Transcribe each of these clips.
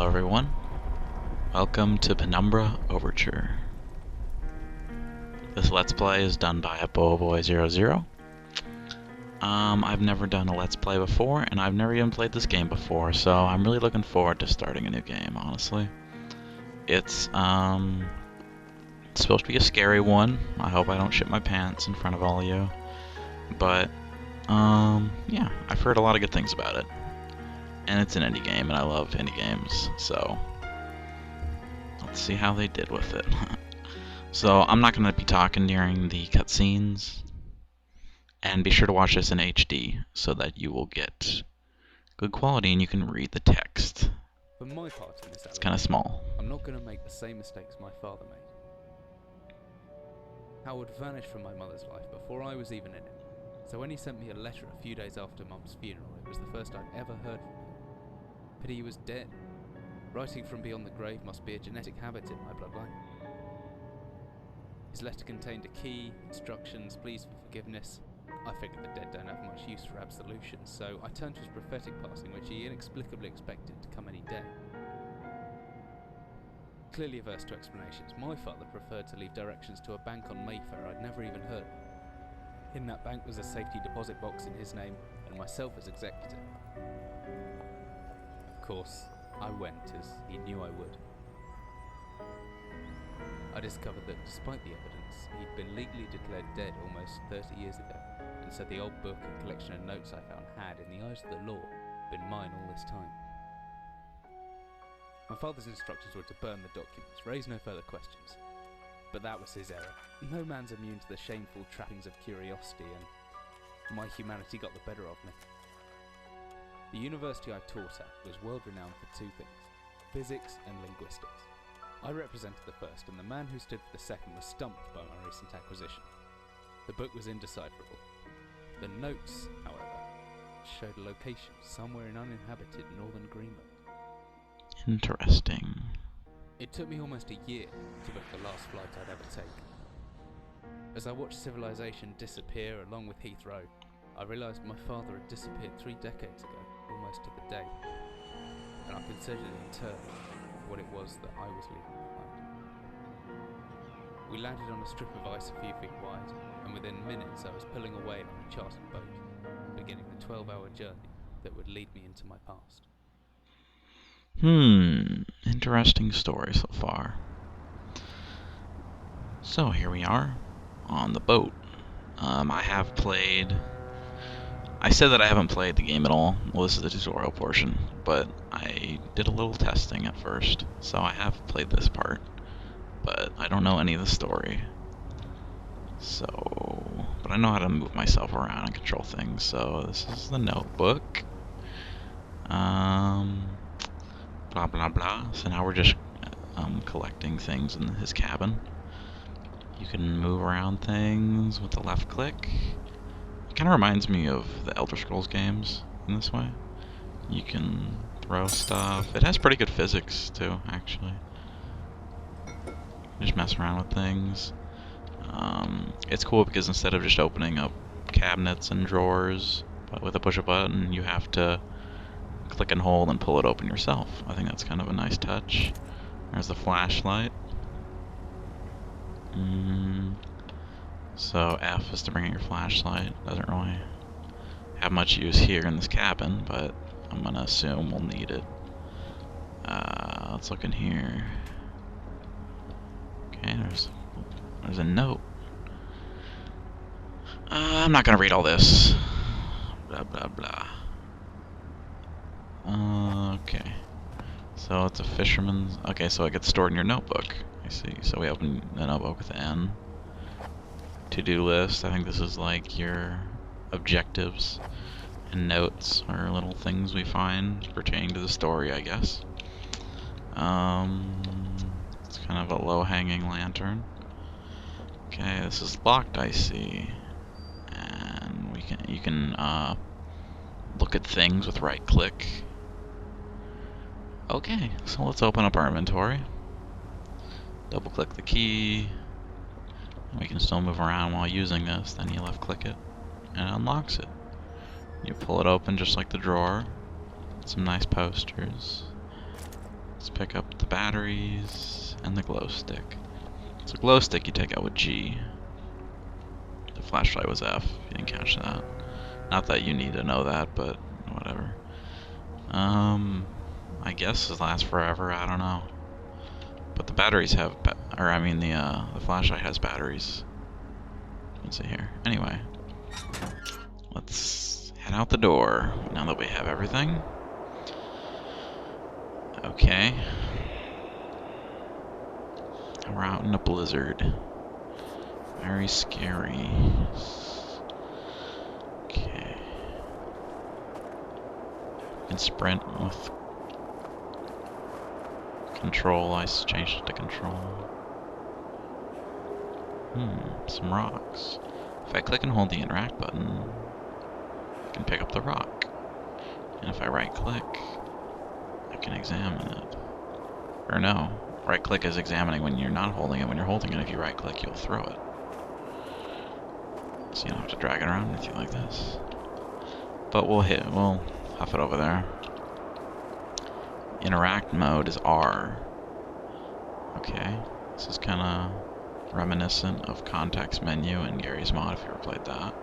Hello everyone, welcome to Penumbra Overture. This Let's Play is done by Ep1. I've never done a Let's Play before, and I've never even played this game before, so I'm really looking forward to starting a new game, honestly. It's supposed to be a scary one. I hope I don't shit my pants in front of all of you. But, yeah, I've heard a lot of good things about it. And it's an indie game, and I love indie games, so let's see how they did with it. So, I'm not going to be talking during the cutscenes, and be sure to watch this in HD so that you will get good quality and you can read the text. For my part in this, It's kind of small. I'm not going to make the same mistakes my father made. Howard vanished from my mother's life before I was even in it, so when he sent me a letter a few days after Mum's funeral, it was the first I'd ever heard from him. Pity he was dead. Writing from beyond the grave must be a genetic habit in my bloodline. His letter contained a key, instructions, pleas for forgiveness. I figured the dead don't have much use for absolution, so I turned to his prophetic passing, which he inexplicably expected to come any day. Clearly averse to explanations, my father preferred to leave directions to a bank on Mayfair I'd never even heard of. In that bank was a safety deposit box in his name, and myself as executor. Of course, I went, as he knew I would. I discovered that despite the evidence, he'd been legally declared dead almost 30 years ago, and so the old book and collection of notes I found had, in the eyes of the law, been mine all this time. My father's instructions were to burn the documents, raise no further questions. But that was his error. No man's immune to the shameful trappings of curiosity, and my humanity got the better of me. The university I taught at was world-renowned for two things: physics and linguistics. I represented the first, and the man who stood for the second was stumped by my recent acquisition. The book was indecipherable. The notes, however, showed a location somewhere in uninhabited northern Greenland. Interesting. It took me almost a year to book the last flight I'd ever take. As I watched civilization disappear along with Heathrow, I realised my father had disappeared 3 decades ago, almost to the day, and I considered in turn what it was that I was leaving behind. We landed on a strip of ice a few feet wide, and within minutes I was pulling away on a chartered boat, beginning the 12-hour journey that would lead me into my past. Interesting story so far. So here we are, on the boat. I said that I haven't played the game at all. Well, this is the tutorial portion, but I did a little testing at first, so I have played this part, but I don't know any of the story. But I know how to move myself around and control things, so this is the notebook. Blah blah blah. So now we're just collecting things in his cabin. You can move around things with the left click. It kind of reminds me of the Elder Scrolls games in this way. You can throw stuff. It has pretty good physics too, actually. Just mess around with things. It's cool because instead of just opening up cabinets and drawers with a push a button, you have to click and hold and pull it open yourself. I think that's kind of a nice touch. There's the flashlight. So F is to bring out your flashlight. Doesn't really have much use here in this cabin, but I'm gonna assume we'll need it. Let's look in here. Okay, there's a note. I'm not gonna read all this. Blah blah blah. Okay. So it's a fisherman's. Okay, so it gets stored in your notebook. I see. So we open the notebook with N. To-do list. I think this is like your objectives, and notes are little things we find pertaining to the story, I guess. It's kind of a low-hanging lantern. Okay, this is locked, I see. And you can look at things with right click. Okay, so let's open up our inventory. Double click the key. We can still move around while using this. Then you left click it and it unlocks it. You pull it open just like the drawer. Some nice posters. Let's pick up the batteries and the glow stick. So glow stick you take out with G. The flashlight was F. You didn't catch that. Not that you need to know that, but whatever. I guess this lasts forever. I don't know. But the batteries have, the flashlight has batteries. Let's see here. Anyway, let's head out the door now that we have everything. Okay. We're out in a blizzard. Very scary. Okay. You can sprint with control. I changed it to control. Some rocks. If I click and hold the interact button, I can pick up the rock. And if I right click, I can examine it. Or no, right click is examining when you're not holding it. When you're holding it, if you right click, you'll throw it. So you don't have to drag it around with you like this. But we'll huff it over there. Interact mode is R. Okay, this is kind of reminiscent of context menu in Gary's mod, if you ever played that.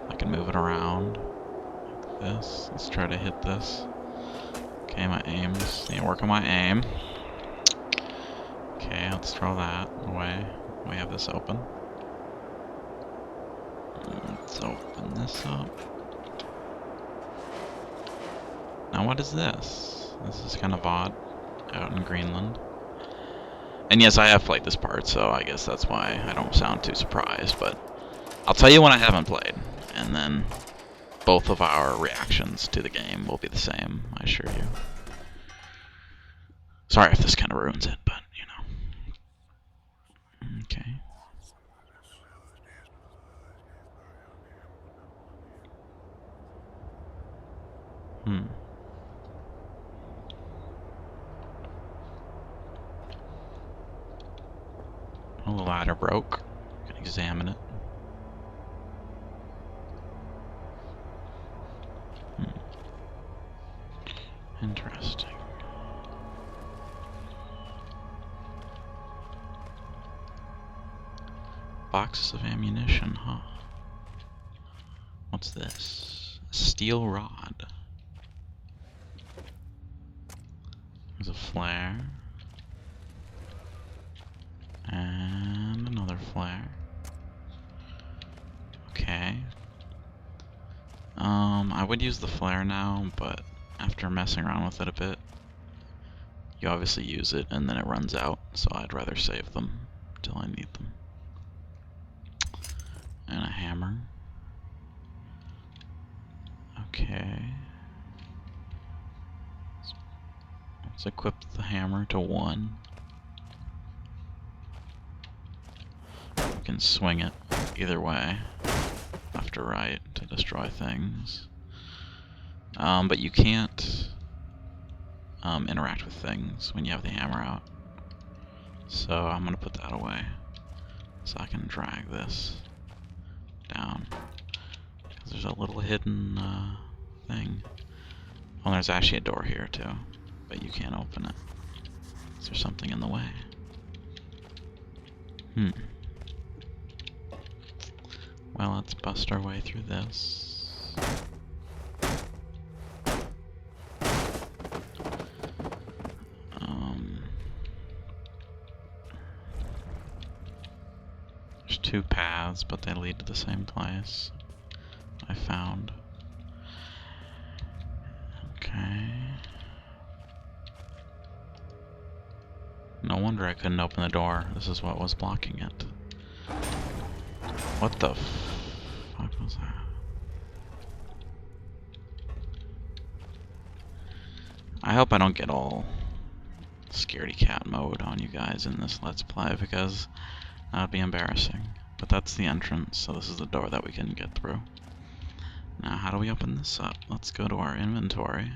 I can move it around like this. Let's try to hit this. Okay, my aim's need to work on my aim. Okay, let's throw that away. We have this open. Let's open this up. Now what is this? This is kind of odd out in Greenland. And yes, I have played this part, so I guess that's why I don't sound too surprised, but I'll tell you when I haven't played, and then both of our reactions to the game will be the same, I assure you. Sorry if this kind of ruins it, but, you know. Okay. Oh, the ladder broke. I can examine it. Interesting. Boxes of ammunition, huh? What's this? A steel rod. There's a flare. And another flare. Okay. I would use the flare now, but after messing around with it a bit, you obviously use it and then it runs out, so I'd rather save them until I need them. And a hammer. Okay. Let's equip the hammer to 1. You can swing it either way, left or right, to destroy things. But you can't interact with things when you have the hammer out. So I'm going to put that away so I can drag this down. Because there's a little hidden thing. Well, there's actually a door here too, but you can't open it. Is there something in the way? Well, let's bust our way through this. There's 2 paths, but they lead to the same place. I found. Okay. No wonder I couldn't open the door. This is what was blocking it. What the fuck was that? I hope I don't get all scaredy cat mode on you guys in this Let's Play, because that would be embarrassing. But that's the entrance, so this is the door that we can get through. Now, how do we open this up? Let's go to our inventory,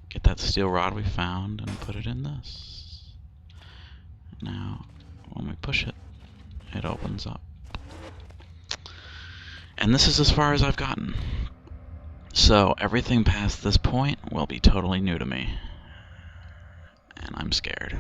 get that steel rod we found, and put it in this. Now, when we push it, it opens up. And this is as far as I've gotten. So, everything past this point will be totally new to me. and I'm scared.